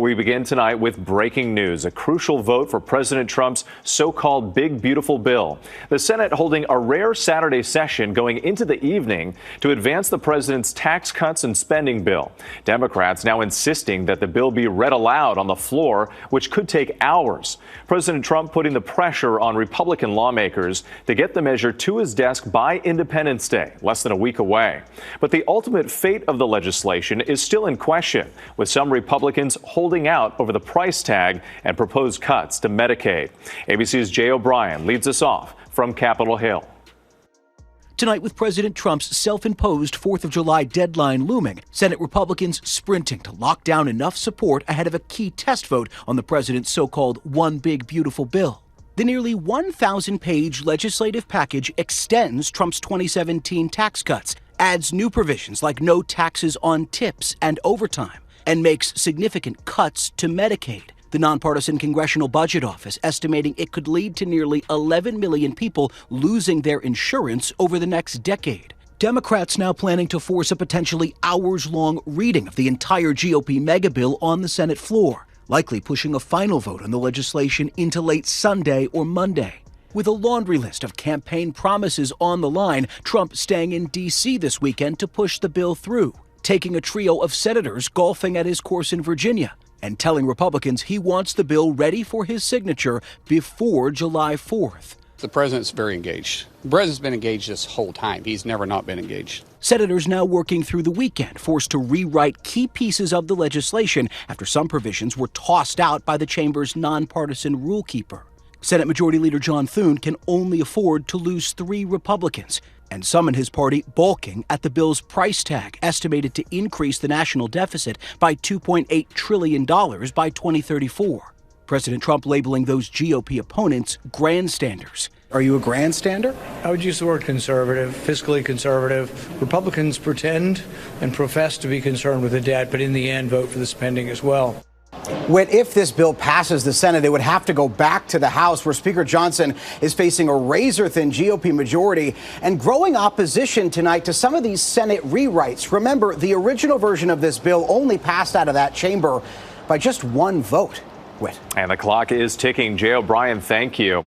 We begin tonight with breaking news, a crucial vote for President Trump's so-called Big Beautiful Bill. The Senate holding a rare Saturday session going into the evening to advance the president's tax cuts and spending bill. Democrats now insisting that the bill be read aloud on the floor, which could take hours. President Trump putting the pressure on Republican lawmakers to get the measure to his desk by Independence Day, less than a week away. But the ultimate fate of the legislation is still in question, with some Republicans holding out over the price tag and proposed cuts to Medicaid. ABC's Jay O'Brien leads us off from Capitol Hill. Tonight, with President Trump's self-imposed 4th of July deadline looming, Senate Republicans sprinting to lock down enough support ahead of a key test vote on the president's so-called One Big Beautiful Bill. The nearly 1,000-page legislative package extends Trump's 2017 tax cuts, adds new provisions like no taxes on tips and overtime, and makes significant cuts to Medicaid. The nonpartisan Congressional Budget Office estimating it could lead to nearly 11 million people losing their insurance over the next decade. Democrats now planning to force a potentially hours-long reading of the entire GOP megabill on the Senate floor, likely pushing a final vote on the legislation into late Sunday or Monday. With a laundry list of campaign promises on the line, Trump staying in D.C. this weekend to push the bill through, taking a trio of senators golfing at his course in Virginia, and telling Republicans he wants the bill ready for his signature before July 4th. The president's very engaged. The president's been engaged this whole time. He's never not been engaged. Senators now working through the weekend, forced to rewrite key pieces of the legislation after some provisions were tossed out by the chamber's nonpartisan rule keeper. Senate Majority Leader John Thune can only afford to lose 3 Republicans, and some in his party balking at the bill's price tag, estimated to increase the national deficit by $2.8 trillion by 2034. President Trump labeling those GOP opponents grandstanders. Are you a grandstander? I would use the word conservative, fiscally conservative. Republicans pretend and profess to be concerned with the debt, but in the end vote for the spending as well. If this bill passes the Senate, it would have to go back to the House, where Speaker Johnson is facing a razor-thin GOP majority and growing opposition tonight to some of these Senate rewrites. Remember, the original version of this bill only passed out of that chamber by just 1 vote. And the clock is ticking. Jay O'Brien, thank you.